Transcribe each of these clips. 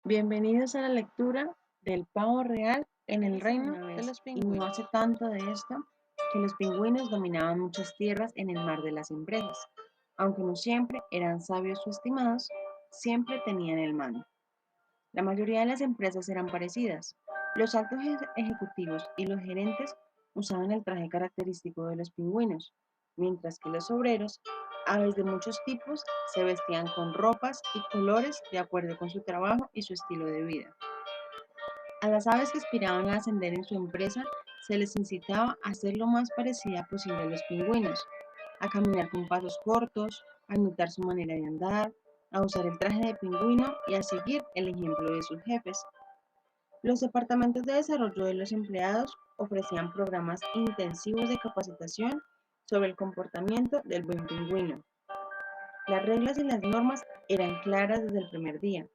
Bienvenidos a la lectura del pavo real en el Érase reino una de vez, los y no pingüinos. hace tanto de esto, que los pingüinos dominaban muchas tierras en el mar de las empresas. Aunque no siempre eran sabios o estimados, siempre tenían el mando. La mayoría de las empresas eran parecidas. Los altos ejecutivos y los gerentes usaban el traje característico de los pingüinos, mientras que los obreros, aves de muchos tipos, se vestían con ropas y colores de acuerdo con su trabajo y su estilo de vida. A las aves que aspiraban a ascender en su empresa se les incitaba a ser lo más parecida posible a los pingüinos, a caminar con pasos cortos, a imitar su manera de andar, a usar el traje de pingüino y a seguir el ejemplo de sus jefes. Los departamentos de desarrollo de los empleados ofrecían programas intensivos de capacitación sobre el comportamiento del buen pingüino. Las reglas y las normas eran claras desde el primer día.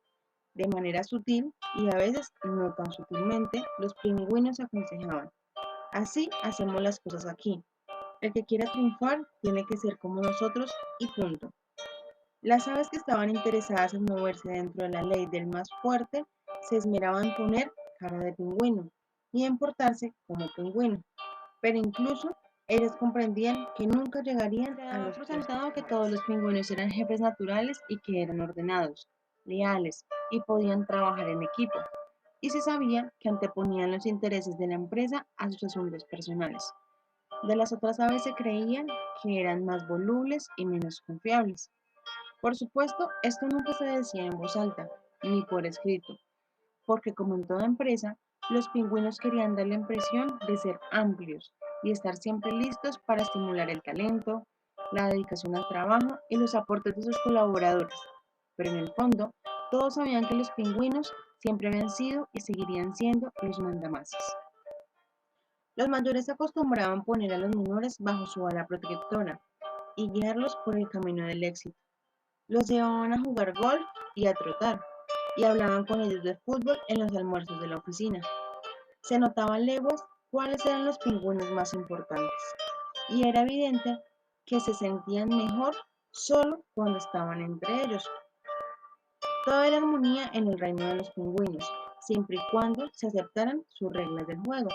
De manera sutil y a veces no tan sutilmente, los pingüinos aconsejaban: así hacemos las cosas aquí. El que quiera triunfar tiene que ser como nosotros y punto. Las aves que estaban interesadas en moverse dentro de la ley del más fuerte se esmeraban en poner cara de pingüino y en portarse como pingüino, pero incluso ellas comprendían que nunca llegarían a los por sentado que todos los pingüinos eran jefes naturales y que eran ordenados, leales y podían trabajar en equipo, y se sabía que anteponían los intereses de la empresa a sus asuntos personales. De las otras aves se creían que eran más volubles y menos confiables. Por supuesto, esto nunca se decía en voz alta, ni por escrito, porque como en toda empresa, los pingüinos querían dar la impresión de ser amplios y estar siempre listos para estimular el talento, la dedicación al trabajo y los aportes de sus colaboradores. Pero en el fondo, todos sabían que los pingüinos siempre habían sido y seguirían siendo los mandamases. Los mayores acostumbraban poner a los menores bajo su ala protectora y guiarlos por el camino del éxito. Los llevaban a jugar golf y a trotar, y hablaban con ellos de fútbol en los almuerzos de la oficina. Se notaba a leguas cuáles eran los pingüinos más importantes, y era evidente que se sentían mejor solo cuando estaban entre ellos. Toda era armonía en el reino de los pingüinos, siempre y cuando se aceptaran sus reglas del juego.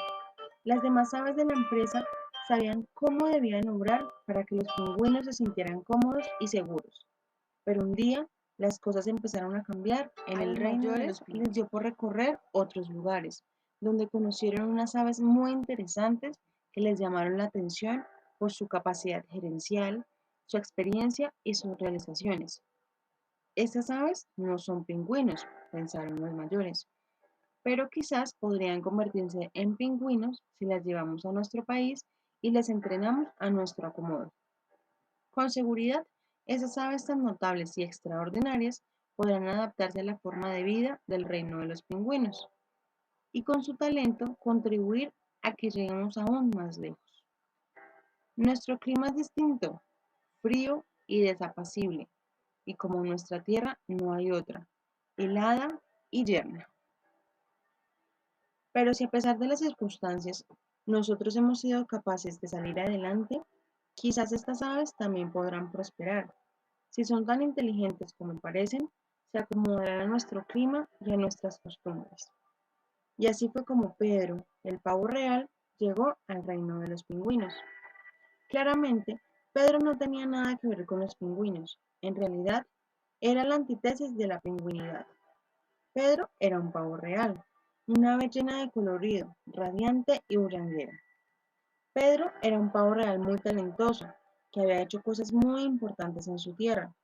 Las demás aves de la empresa sabían cómo debían obrar para que los pingüinos se sintieran cómodos y seguros. Pero un día las cosas empezaron a cambiar en el reino de los pingüinos. Les dio por recorrer otros lugares, donde conocieron unas aves muy interesantes que les llamaron la atención por su capacidad gerencial, su experiencia y sus realizaciones. Estas aves no son pingüinos, pensaron los mayores, pero quizás podrían convertirse en pingüinos si las llevamos a nuestro país y les entrenamos a nuestro acomodo. Con seguridad, esas aves tan notables y extraordinarias podrán adaptarse a la forma de vida del reino de los pingüinos y con su talento contribuir a que lleguemos aún más lejos. Nuestro clima es distinto, frío y desapacible, y como en nuestra tierra no hay otra, helada y yerna. Pero si a pesar de las circunstancias nosotros hemos sido capaces de salir adelante, quizás estas aves también podrán prosperar. Si son tan inteligentes como parecen, se acomodarán a nuestro clima y a nuestras costumbres. Y así fue como Pedro, el pavo real, llegó al reino de los pingüinos. Claramente, Pedro no tenía nada que ver con los pingüinos. En realidad, era la antítesis de la pingüinidad. Pedro era un pavo real, una ave llena de colorido, radiante y bullanguera. Pedro era un pavo real muy talentoso, que había hecho cosas muy importantes en su tierra.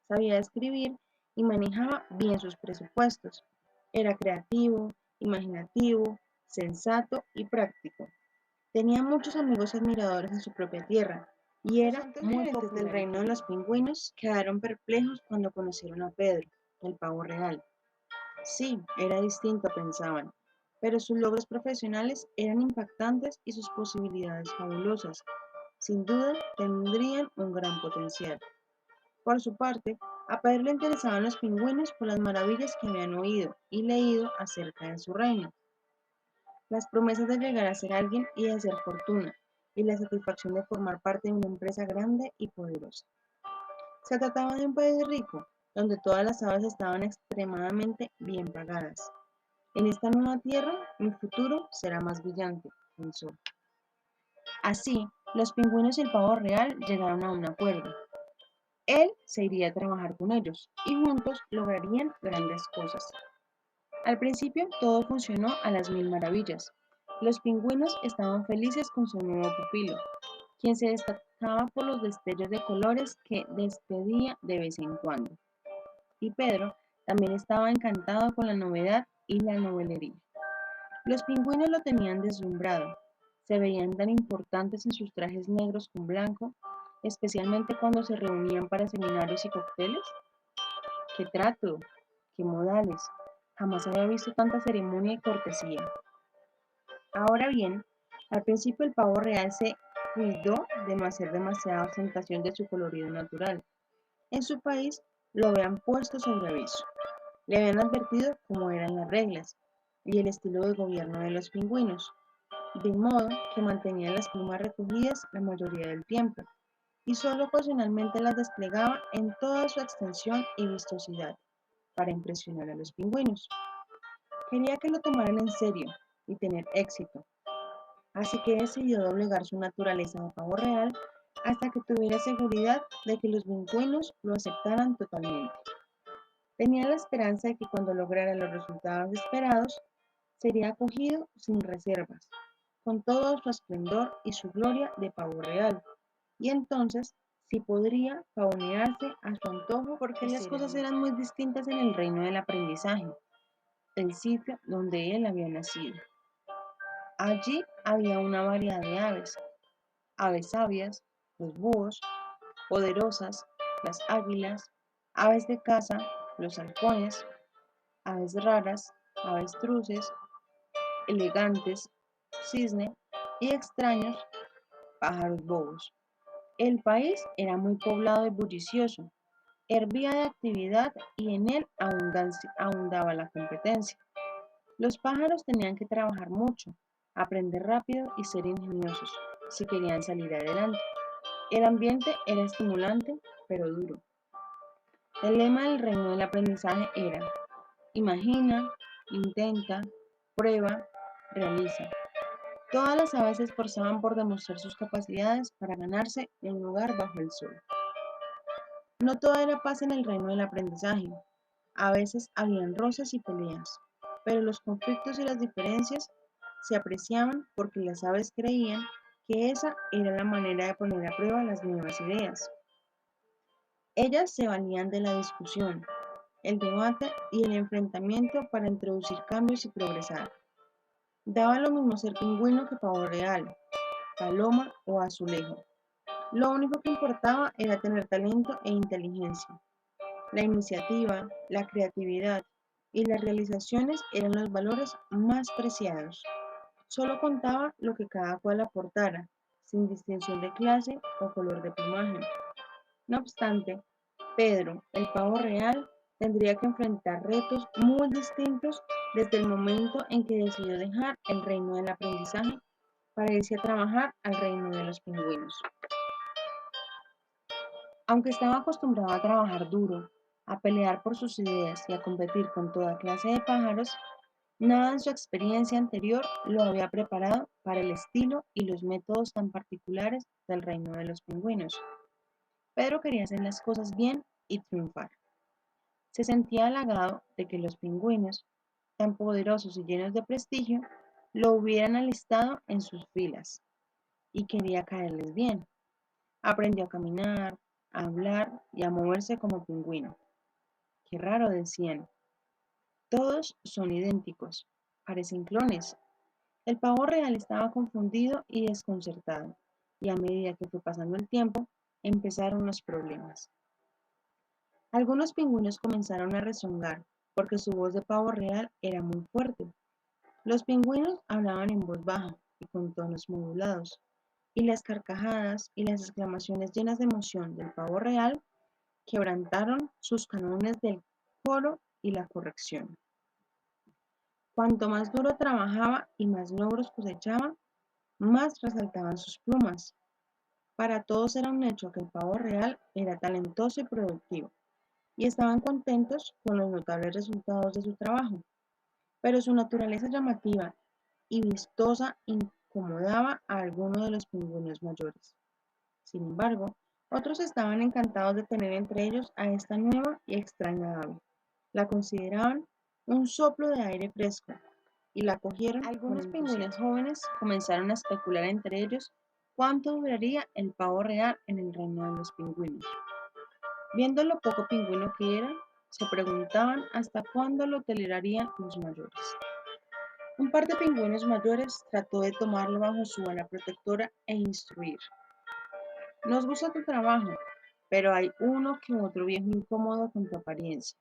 Sabía escribir y manejaba bien sus presupuestos. Era creativo, imaginativo, sensato y práctico. Tenía muchos amigos y admiradores en su propia tierra y era muy popular. Del reino de los pingüinos quedaron perplejos cuando conocieron a Pedro, el pavo real. Sí, era distinto, pensaban, pero sus logros profesionales eran impactantes y sus posibilidades fabulosas. Sin duda, tendrían un gran potencial. Por su parte, a Pedro le interesaban los pingüinos por las maravillas que habían oído y leído acerca de su reino, las promesas de llegar a ser alguien y de hacer fortuna, y la satisfacción de formar parte de una empresa grande y poderosa. Se trataba de un país rico, donde todas las aves estaban extremadamente bien pagadas. En esta nueva tierra, mi futuro será más brillante, pensó. Así, los pingüinos y el pavo real llegaron a un acuerdo. Él se iría a trabajar con ellos y juntos lograrían grandes cosas. Al principio todo funcionó a las mil maravillas. Los pingüinos estaban felices con su nuevo pupilo, quien se destacaba por los destellos de colores que despedía de vez en cuando. Y Pedro también estaba encantado con la novedad y la novelería. Los pingüinos lo tenían deslumbrado. Se veían tan importantes en sus trajes negros con blanco, especialmente cuando se reunían para seminarios y cócteles. ¡Qué trato! ¡Qué modales! Jamás había visto tanta ceremonia y cortesía. Ahora bien, al principio el pavo real se cuidó de no hacer demasiada ostentación de su colorido natural. En su país lo habían puesto sobre aviso. Le habían advertido cómo eran las reglas y el estilo de gobierno de los pingüinos, de modo que mantenían las plumas recogidas la mayoría del tiempo y solo ocasionalmente las desplegaba en toda su extensión y vistosidad para impresionar a los pingüinos. Quería que lo tomaran en serio y tener éxito, así que decidió doblegar su naturaleza de pavo real hasta que tuviera seguridad de que los pingüinos lo aceptaran totalmente. Tenía la esperanza de que cuando lograra los resultados esperados, sería acogido sin reservas, con todo su esplendor y su gloria de pavo real, y entonces sí podría pavonearse a su antojo porque las cosas eran muy distintas en el reino del aprendizaje, el sitio donde él había nacido. Allí había una variedad de aves, aves sabias, los búhos, poderosas, las águilas, aves de caza, los halcones, aves raras, avestruces, elegantes, cisne y extraños pájaros bobos. El país era muy poblado y bullicioso, hervía de actividad y en él abundaba la competencia. Los pájaros tenían que trabajar mucho, aprender rápido y ser ingeniosos si querían salir adelante. El ambiente era estimulante, pero duro. El lema del reino del aprendizaje era: imagina, intenta, prueba, realiza. Todas las aves se esforzaban por demostrar sus capacidades para ganarse un lugar bajo el sol. No todo era paz en el reino del aprendizaje. A veces habían roces y peleas, pero los conflictos y las diferencias se apreciaban porque las aves creían que esa era la manera de poner a prueba las nuevas ideas. Ellas se valían de la discusión, el debate y el enfrentamiento para introducir cambios y progresar. Daba lo mismo ser pingüino que pavo real, paloma o azulejo. Lo único que importaba era tener talento e inteligencia. La iniciativa, la creatividad y las realizaciones eran los valores más preciados. Solo contaba lo que cada cual aportara, sin distinción de clase o color de plumaje. No obstante, Pedro, el pavo real, tendría que enfrentar retos muy distintos desde el momento en que decidió dejar el reino del aprendizaje para irse a trabajar al reino de los pingüinos. Aunque estaba acostumbrado a trabajar duro, a pelear por sus ideas y a competir con toda clase de pájaros, nada en su experiencia anterior lo había preparado para el estilo y los métodos tan particulares del reino de los pingüinos. Pedro quería hacer las cosas bien y triunfar. Se sentía halagado de que los pingüinos, tan poderosos y llenos de prestigio, lo hubieran alistado en sus filas, y quería caerles bien. Aprendió a caminar, a hablar y a moverse como pingüino. Qué raro, decían. Todos son idénticos, parecen clones. El pavo real estaba confundido y desconcertado, y a medida que fue pasando el tiempo, empezaron los problemas. Algunos pingüinos comenzaron a rezongar porque su voz de pavo real era muy fuerte. Los pingüinos hablaban en voz baja y con tonos modulados, y las carcajadas y las exclamaciones llenas de emoción del pavo real quebrantaron sus cánones del coro y la corrección. Cuanto más duro trabajaba y más logros cosechaba, más resaltaban sus plumas. Para todos era un hecho que el pavo real era talentoso y productivo, y estaban contentos con los notables resultados de su trabajo, pero su naturaleza llamativa y vistosa incomodaba a algunos de los pingüinos mayores. Sin embargo, otros estaban encantados de tener entre ellos a esta nueva y extraña ave. La consideraban un soplo de aire fresco y la acogieron con Algunos entusiasmo. pingüinos jóvenes comenzaron a especular entre ellos cuánto duraría el pavo real en el reino de los pingüinos. Viendo lo poco pingüino que era, se preguntaban hasta cuándo lo tolerarían los mayores. Un par de pingüinos mayores trató de tomarlo bajo su ala protectora e instruir. Nos gusta tu trabajo, pero hay uno que otro viejo incómodo con tu apariencia.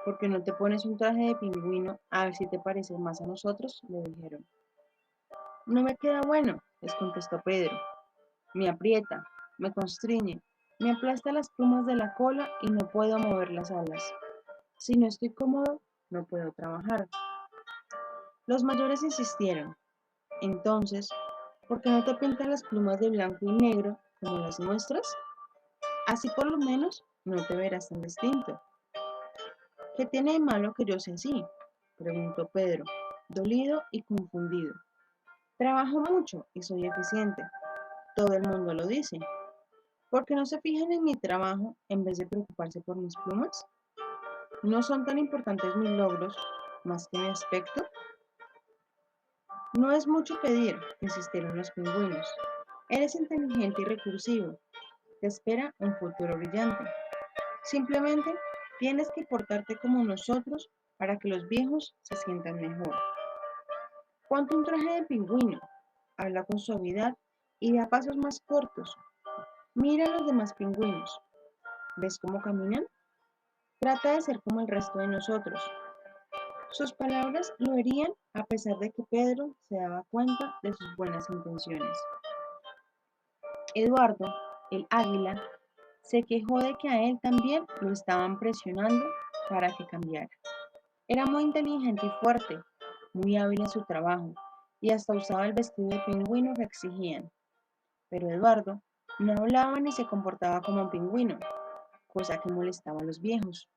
¿Por qué no te pones un traje de pingüino a ver si te pareces más a nosotros?, le dijeron. No me queda bueno, les contestó Pedro. Me aprieta, me constriñe, me aplasta las plumas de la cola y no puedo mover las alas. Si no estoy cómodo, no puedo trabajar. Los mayores insistieron. Entonces, ¿por qué no te pintas las plumas de blanco y negro como las nuestras? Así por lo menos no te verás tan distinto. ¿Qué tiene de malo que yo sea así?, preguntó Pedro, dolido y confundido. Trabajo mucho y soy eficiente. Todo el mundo lo dice. ¿Por qué no se fijan en mi trabajo en vez de preocuparse por mis plumas? ¿No son tan importantes mis logros más que mi aspecto? No es mucho pedir, insistieron los pingüinos. Eres inteligente y recursivo. Te espera un futuro brillante. Simplemente tienes que portarte como nosotros para que los viejos se sientan mejor. Ponte un traje de pingüino, habla con suavidad y da pasos más cortos. Mira a los demás pingüinos. ¿Ves cómo caminan? Trata de ser como el resto de nosotros. Sus palabras lo herían a pesar de que Pedro se daba cuenta de sus buenas intenciones. Eduardo, el águila, se quejó de que a él también lo estaban presionando para que cambiara. Era muy inteligente y fuerte, muy hábil en su trabajo, y hasta usaba el vestido de pingüino que exigían. Pero Eduardo no hablaba ni se comportaba como un pingüino, cosa que molestaba a los viejos.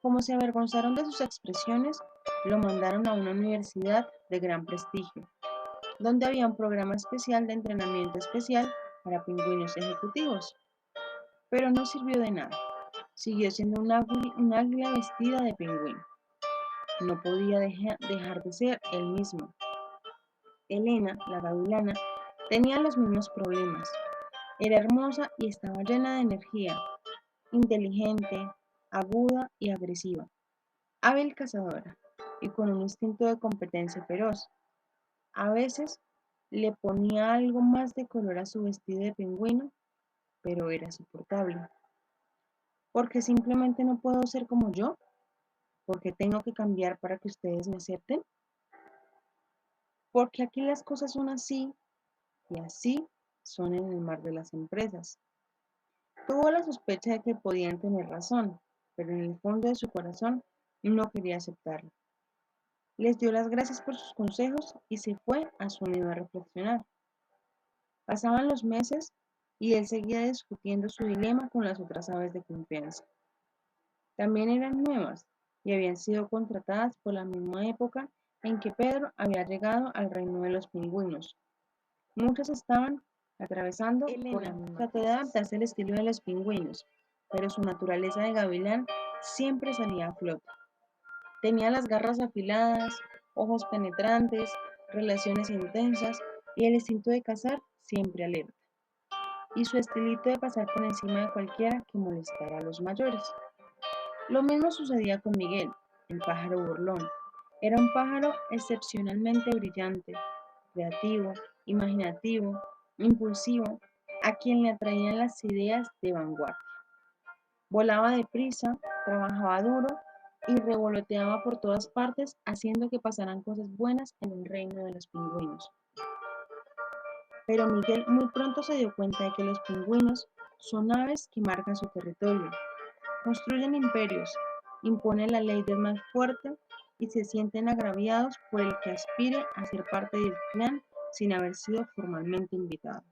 Como se avergonzaron de sus expresiones, lo mandaron a una universidad de gran prestigio, donde había un programa especial de entrenamiento especial para pingüinos ejecutivos. Pero no sirvió de nada. Siguió siendo un águila vestida de pingüino. No podía dejar de ser él mismo. Elena, la gavilana, tenía los mismos problemas. Era hermosa y estaba llena de energía, inteligente, aguda y agresiva, hábil cazadora y con un instinto de competencia feroz. A veces le ponía algo más de color a su vestido de pingüino, pero era soportable. ¿Porque simplemente no puedo ser como yo? ¿Porque tengo que cambiar para que ustedes me acepten? Porque aquí las cosas son así y así son en el mar de las empresas. Tuvo la sospecha de que podían tener razón, pero en el fondo de su corazón no quería aceptarlo. Les dio las gracias por sus consejos y se fue a su nido a reflexionar. Pasaban los meses y él seguía discutiendo su dilema con las otras aves de confianza. También eran nuevas y habían sido contratadas por la misma época en que Pedro había llegado al reino de los pingüinos. Muchas estaban atravesando por la misma trató de adaptarse al estilo de los pingüinos, pero su naturaleza de gavilán siempre salía a flote. Tenía las garras afiladas, ojos penetrantes, relaciones intensas y el instinto de cazar siempre alerta. Y su estilito de pasar por encima de cualquiera que molestara a los mayores. Lo mismo sucedía con Miguel, el pájaro burlón. Era un pájaro excepcionalmente brillante, creativo, imaginativo, impulsivo, a quien le atraían las ideas de vanguardia. Volaba deprisa, trabajaba duro y revoloteaba por todas partes, haciendo que pasaran cosas buenas en el reino de los pingüinos. Pero Miguel muy pronto se dio cuenta de que los pingüinos son aves que marcan su territorio, construyen imperios, imponen la ley del más fuerte y se sienten agraviados por el que aspire a ser parte del clan sin haber sido formalmente invitado.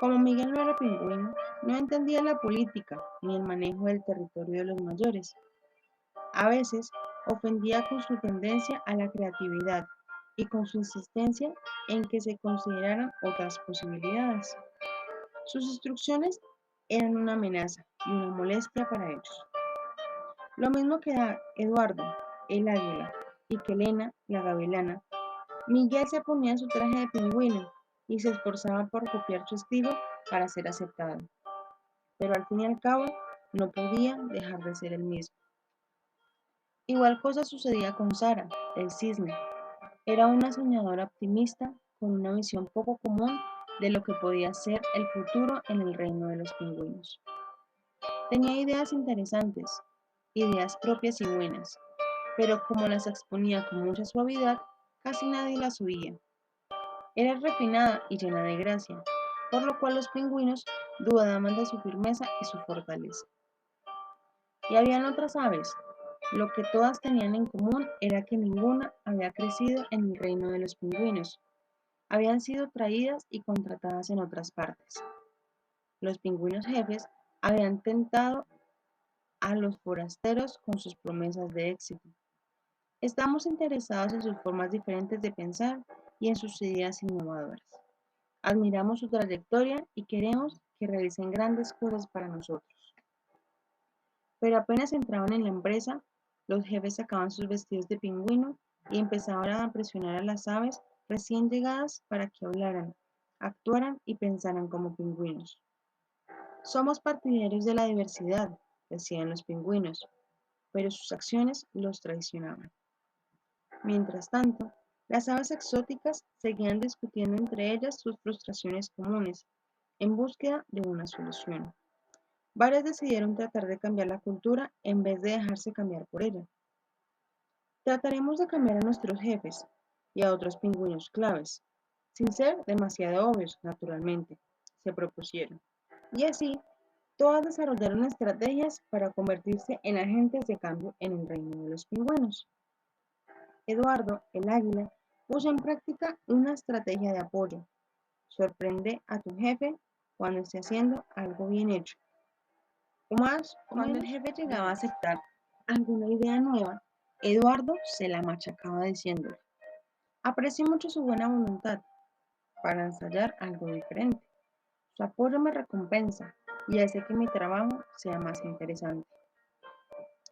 Como Miguel no era pingüino, no entendía la política ni el manejo del territorio de los mayores. A veces ofendía con su tendencia a la creatividad y con su insistencia en que se consideraran otras posibilidades. Sus instrucciones eran una amenaza y una molestia para ellos. Lo mismo que a Eduardo, el águila, y que Elena, la gavilana, Miguel se ponía su traje de pingüino y se esforzaba por copiar su estilo para ser aceptado, pero al fin y al cabo no podía dejar de ser el mismo. Igual cosa sucedía con Sara, el cisne. Era una soñadora optimista con una visión poco común de lo que podía ser el futuro en el reino de los pingüinos. Tenía ideas interesantes, ideas propias y buenas, pero como las exponía con mucha suavidad, casi nadie las oía. Era refinada y llena de gracia, por lo cual los pingüinos dudaban de su firmeza y su fortaleza. Y habían otras aves. Lo que todas tenían en común era que ninguna había crecido en el reino de los pingüinos. Habían sido traídas y contratadas en otras partes. Los pingüinos jefes habían tentado a los forasteros con sus promesas de éxito. Estamos interesados en sus formas diferentes de pensar y en sus ideas innovadoras. Admiramos su trayectoria y queremos que realicen grandes cosas para nosotros. Pero apenas entraban en la empresa, los jefes sacaban sus vestidos de pingüino y empezaban a presionar a las aves recién llegadas para que hablaran, actuaran y pensaran como pingüinos. Somos partidarios de la diversidad, decían los pingüinos, pero sus acciones los traicionaban. Mientras tanto, las aves exóticas seguían discutiendo entre ellas sus frustraciones comunes, en búsqueda de una solución. Varias decidieron tratar de cambiar la cultura en vez de dejarse cambiar por ella. Trataremos de cambiar a nuestros jefes y a otros pingüinos claves, sin ser demasiado obvios, naturalmente, se propusieron. Y así, todas desarrollaron estrategias para convertirse en agentes de cambio en el reino de los pingüinos. Eduardo, el águila, puso en práctica una estrategia de apoyo. Sorprende a tu jefe cuando esté haciendo algo bien hecho. O más, cuando el jefe llegaba a aceptar alguna idea nueva, Eduardo se la machacaba diciéndole: aprecio mucho su buena voluntad para ensayar algo diferente. Su apoyo me recompensa y hace que mi trabajo sea más interesante.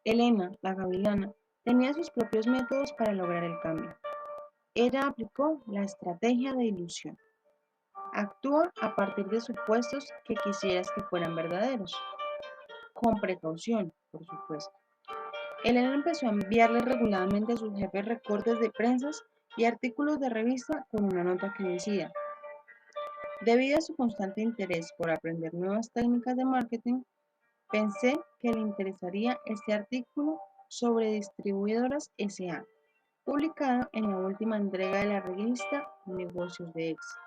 Elena, la gavilana, tenía sus propios métodos para lograr el cambio. Ella aplicó la estrategia de ilusión. Actúa a partir de supuestos que quisieras que fueran verdaderos, con precaución, por supuesto. Elena empezó a enviarle regularmente a sus jefes recortes de prensas y artículos de revista con una nota que decía: debido a su constante interés por aprender nuevas técnicas de marketing, pensé que le interesaría este artículo sobre distribuidoras S.A., publicado en la última entrega de la revista Negocios de Éxito.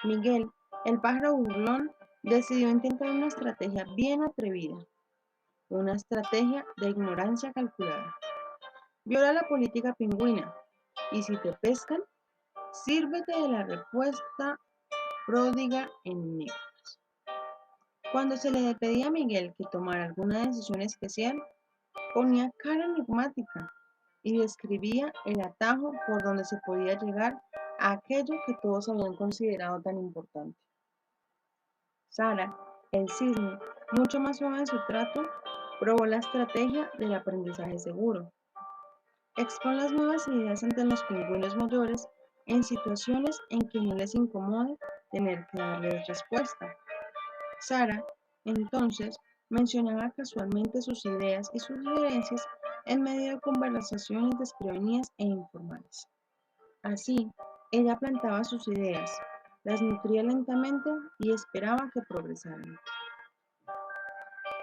Miguel, el pájaro burlón, decidió intentar una estrategia bien atrevida, una estrategia de ignorancia calculada. Viola la política pingüina y si te pescan, sírvete de la respuesta pródiga en negros. Cuando se le pedía a Miguel que tomara alguna decisión especial, ponía cara enigmática y describía el atajo por donde se podía llegar a aquello que todos habían considerado tan importante. Sara, el cisne, mucho más suave en su trato, probó la estrategia del aprendizaje seguro. Expon las nuevas ideas ante los pingüinos mayores en situaciones en que no les incomode tener que darles respuesta. Sara, entonces, mencionaba casualmente sus ideas y sus sugerencias en medio de conversaciones desprevenidas e informales. Así, ella plantaba sus ideas, las nutría lentamente y esperaba que progresaran.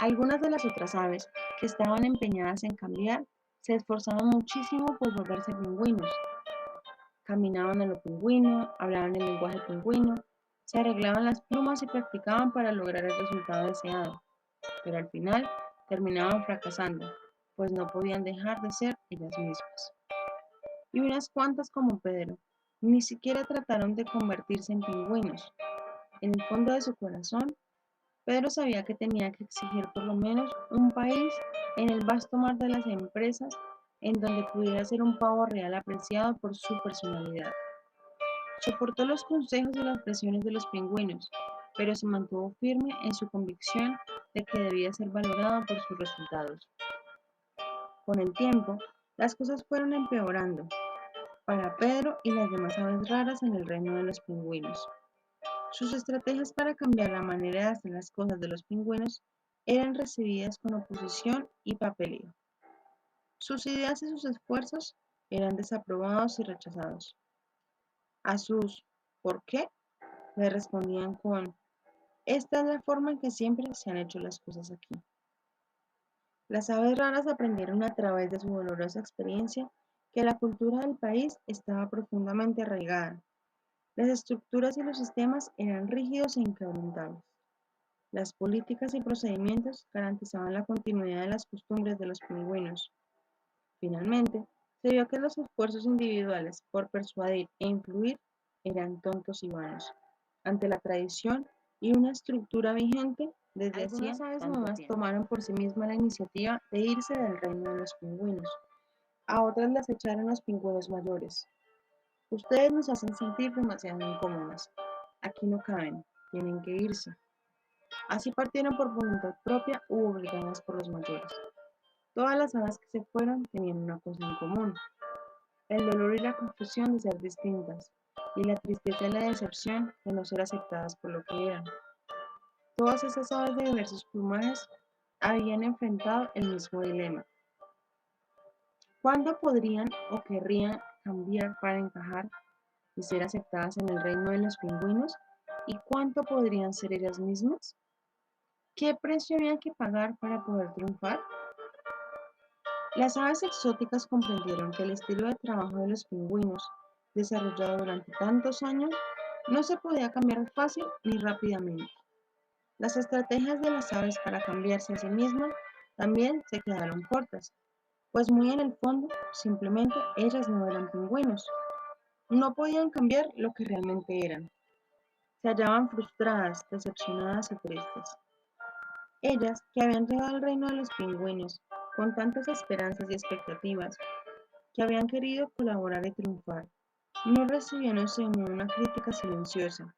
Algunas de las otras aves que estaban empeñadas en cambiar se esforzaban muchísimo por volverse pingüinos. Caminaban a lo pingüino, hablaban el lenguaje pingüino, se arreglaban las plumas y practicaban para lograr el resultado deseado, pero al final terminaban fracasando, pues no podían dejar de ser ellas mismas. Y unas cuantas como Pedro, ni siquiera trataron de convertirse en pingüinos. En el fondo de su corazón, Pedro sabía que tenía que exigir por lo menos un país en el vasto mar de las empresas en donde pudiera ser un pavo real apreciado por su personalidad. Soportó los consejos y las presiones de los pingüinos, pero se mantuvo firme en su convicción de que debía ser valorado por sus resultados. Con el tiempo, las cosas fueron empeorando para Pedro y las demás aves raras en el reino de los pingüinos. Sus estrategias para cambiar la manera de hacer las cosas de los pingüinos eran recibidas con oposición y papeleo. Sus ideas y sus esfuerzos eran desaprobados y rechazados. A sus ¿por qué? Le respondían con esta es la forma en que siempre se han hecho las cosas aquí. Las aves raras aprendieron a través de su dolorosa experiencia que la cultura del país estaba profundamente arraigada. Las estructuras y los sistemas eran rígidos e inquebrantables. Las políticas y procedimientos garantizaban la continuidad de las costumbres de los pingüinos. Finalmente, se vio que los esfuerzos individuales por persuadir e influir eran tontos y vanos, ante la tradición y una estructura vigente desde hacía aves nuevas tomaron por sí mismas la iniciativa de irse del reino de los pingüinos. A otras las echaron los pingüinos mayores. Ustedes nos hacen sentir demasiado incómodas. Aquí no caben, tienen que irse. Así partieron por voluntad propia u obligadas por los mayores. Todas las aves que se fueron tenían una cosa en común: el dolor y la confusión de ser distintas, y la tristeza y la decepción de no ser aceptadas por lo que eran. Todas esas aves de diversos plumajes habían enfrentado el mismo dilema. ¿Cuándo podrían o querrían cambiar para encajar y ser aceptadas en el reino de los pingüinos? ¿Y cuánto podrían ser ellas mismas? ¿Qué precio había que pagar para poder triunfar? Las aves exóticas comprendieron que el estilo de trabajo de los pingüinos, desarrollado durante tantos años, no se podía cambiar fácil ni rápidamente. Las estrategias de las aves para cambiarse a sí mismas también se quedaron cortas, pues muy en el fondo, simplemente ellas no eran pingüinos. No podían cambiar lo que realmente eran. Se hallaban frustradas, decepcionadas y tristes. Ellas, que habían llegado al reino de los pingüinos con tantas esperanzas y expectativas, que habían querido colaborar y triunfar, no recibían sino una crítica silenciosa,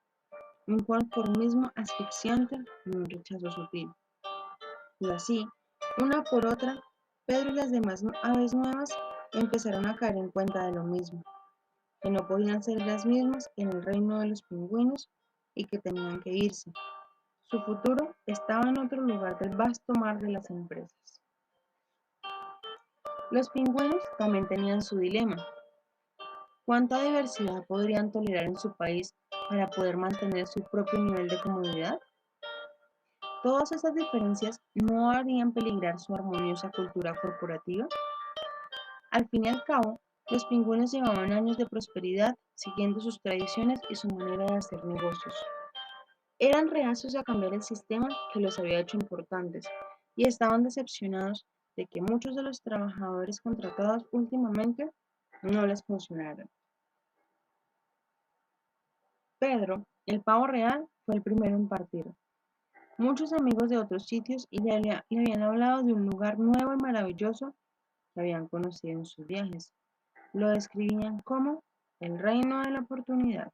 un conformismo asfixiante y un rechazo sutil. Y así, una por otra, Pedro y las demás aves nuevas empezaron a caer en cuenta de lo mismo, que no podían ser las mismas en el reino de los pingüinos y que tenían que irse. Su futuro estaba en otro lugar del vasto mar de las empresas. Los pingüinos también tenían su dilema. ¿Cuánta diversidad podrían tolerar en su país para poder mantener su propio nivel de comodidad? ¿Todas esas diferencias no harían peligrar su armoniosa cultura corporativa? Al fin y al cabo, los pingüinos llevaban años de prosperidad siguiendo sus tradiciones y su manera de hacer negocios. Eran reacios a cambiar el sistema que los había hecho importantes y estaban decepcionados de que muchos de los trabajadores contratados últimamente no les funcionaran. Pedro, el pavo real, fue el primero en partir. Muchos amigos de otros sitios le habían hablado de un lugar nuevo y maravilloso que habían conocido en sus viajes. Lo describían como el reino de la oportunidad.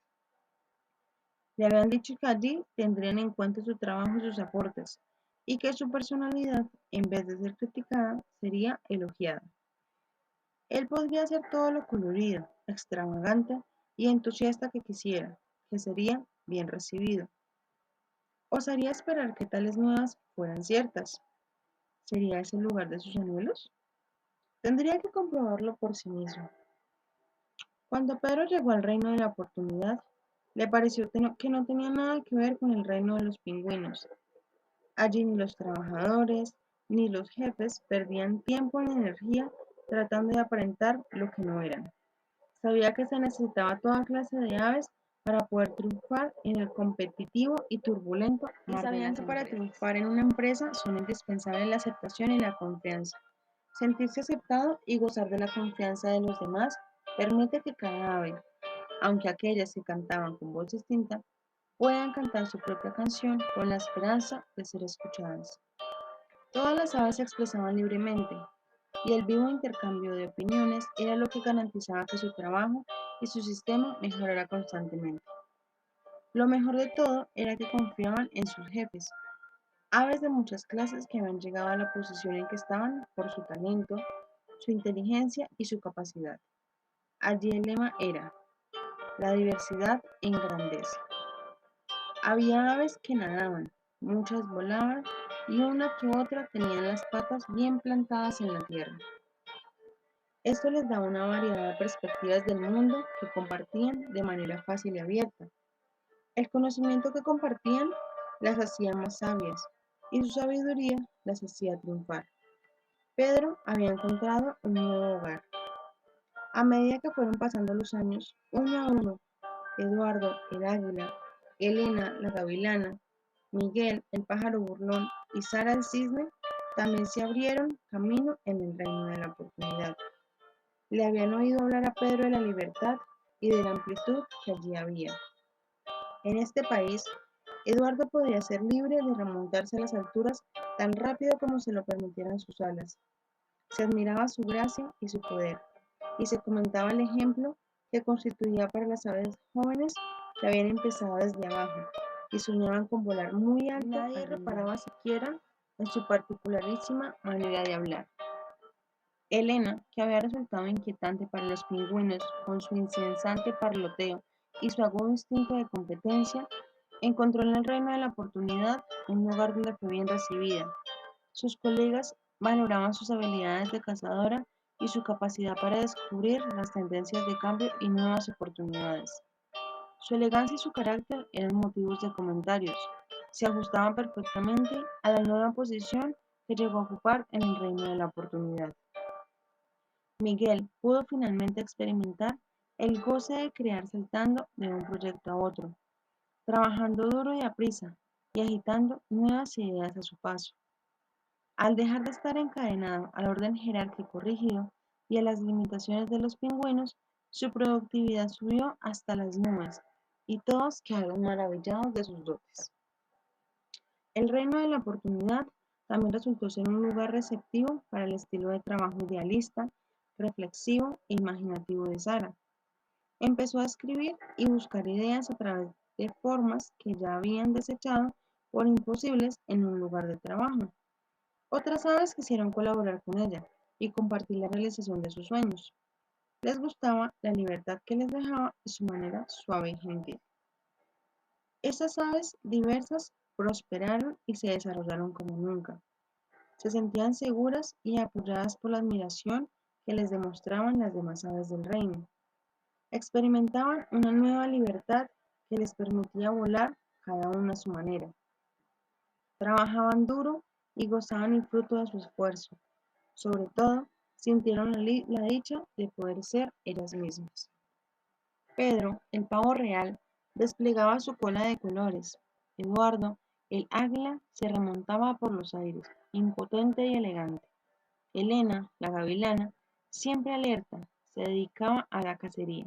Le habían dicho que allí tendrían en cuenta su trabajo y sus aportes, y que su personalidad, en vez de ser criticada, sería elogiada. Él podría hacer todo lo colorido, extravagante y entusiasta que quisiera, que sería bien recibido. Osaría esperar que tales nuevas fueran ciertas. ¿Sería ese el lugar de sus anhelos? Tendría que comprobarlo por sí mismo. Cuando Pedro llegó al reino de la oportunidad, le pareció que no tenía nada que ver con el reino de los pingüinos. Allí ni los trabajadores ni los jefes perdían tiempo ni energía tratando de aparentar lo que no eran. Sabía que se necesitaba toda clase de aves para poder triunfar en el competitivo y turbulento mar de las empresas. Y sabían que para triunfar en una empresa son indispensables la aceptación y la confianza. Sentirse aceptado y gozar de la confianza de los demás permite que cada ave, aunque aquellas que cantaban con voz distinta, puedan cantar su propia canción con la esperanza de ser escuchadas. Todas las aves se expresaban libremente, y el vivo intercambio de opiniones era lo que garantizaba que su trabajo y su sistema mejorara constantemente. Lo mejor de todo era que confiaban en sus jefes, aves de muchas clases que habían llegado a la posición en que estaban por su talento, su inteligencia y su capacidad. Allí el lema era: la diversidad engrandece. Había aves que nadaban, muchas volaban y una que otra tenían las patas bien plantadas en la tierra. Esto les daba una variedad de perspectivas del mundo que compartían de manera fácil y abierta. El conocimiento que compartían las hacía más sabias y su sabiduría las hacía triunfar. Pedro había encontrado un nuevo hogar. A medida que fueron pasando los años, uno a uno, Eduardo el águila, Elena la gavilana, Miguel el pájaro burlón y Sara el cisne también se abrieron camino en el reino de la oportunidad. Le habían oído hablar a Pedro de la libertad y de la amplitud que allí había. En este país, Eduardo podía ser libre de remontarse a las alturas tan rápido como se lo permitieran sus alas. Se admiraba su gracia y su poder, y se comentaba el ejemplo que constituía para las aves jóvenes que habían empezado desde abajo y soñaban con volar muy alto. Nadie reparaba siquiera en su particularísima manera de hablar. Elena, que había resultado inquietante para los pingüinos con su incesante parloteo y su agudo instinto de competencia, encontró en el reino de la oportunidad un lugar donde fue bien recibida. Sus colegas valoraban sus habilidades de cazadora y su capacidad para descubrir las tendencias de cambio y nuevas oportunidades. Su elegancia y su carácter eran motivos de comentarios. Se ajustaban perfectamente a la nueva posición que llegó a ocupar en el reino de la oportunidad. Miguel pudo finalmente experimentar el goce de crear saltando de un proyecto a otro, trabajando duro y aprisa y agitando nuevas ideas a su paso. Al dejar de estar encadenado al orden jerárquico rígido y a las limitaciones de los pingüinos, su productividad subió hasta las nubes y todos quedaron maravillados de sus dotes. El reino de la oportunidad también resultó ser un lugar receptivo para el estilo de trabajo idealista, reflexivo e imaginativo de Sara. Empezó a escribir y buscar ideas a través de formas que ya habían desechado por imposibles en un lugar de trabajo. Otras aves quisieron colaborar con ella y compartir la realización de sus sueños. Les gustaba la libertad que les dejaba y su manera suave y gentil. Estas aves diversas prosperaron y se desarrollaron como nunca. Se sentían seguras y apoyadas por la admiración que les demostraban las demás aves del reino. Experimentaban una nueva libertad que les permitía volar cada una a su manera. Trabajaban duro y gozaban el fruto de su esfuerzo. Sobre todo, sintieron la dicha de poder ser ellas mismas. Pedro, el pavo real, desplegaba su cola de colores. Eduardo, el águila, se remontaba por los aires, impotente y elegante. Elena, la gavilana, siempre alerta, se dedicaba a la cacería.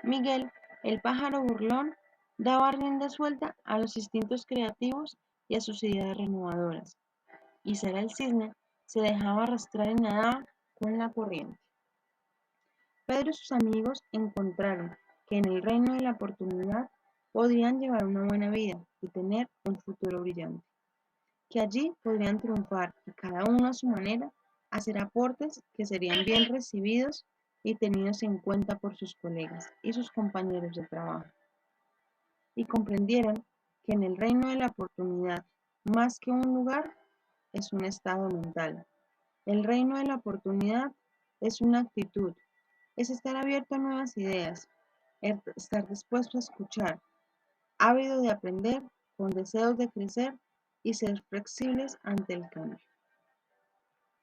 Miguel, el pájaro burlón, daba rienda suelta a los instintos creativos y a sus ideas renovadoras. Y Sara el cisne se dejaba arrastrar y nadaba con la corriente. Pedro y sus amigos encontraron que en el reino de la oportunidad podrían llevar una buena vida y tener un futuro brillante, que allí podrían triunfar y cada uno a su manera hacer aportes que serían bien recibidos y tenidos en cuenta por sus colegas y sus compañeros de trabajo. Y comprendieron que en el reino de la oportunidad, más que un lugar, es un estado mental. El reino de la oportunidad es una actitud, es estar abierto a nuevas ideas, estar dispuesto a escuchar, ávido de aprender, con deseos de crecer y ser flexibles ante el cambio.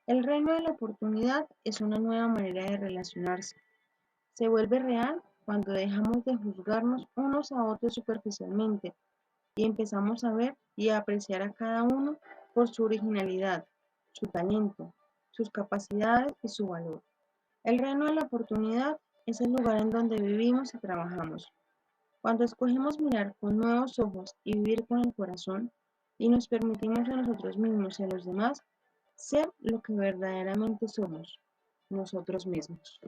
El reino de la oportunidad es una nueva manera de relacionarse. Se vuelve real cuando dejamos de juzgarnos unos a otros superficialmente y empezamos a ver y a apreciar a cada uno por su originalidad, su talento, sus capacidades y su valor. El reino de la oportunidad es el lugar en donde vivimos y trabajamos. Cuando escogemos mirar con nuevos ojos y vivir con el corazón, y nos permitimos a nosotros mismos y a los demás ser lo que verdaderamente somos, nosotros mismos.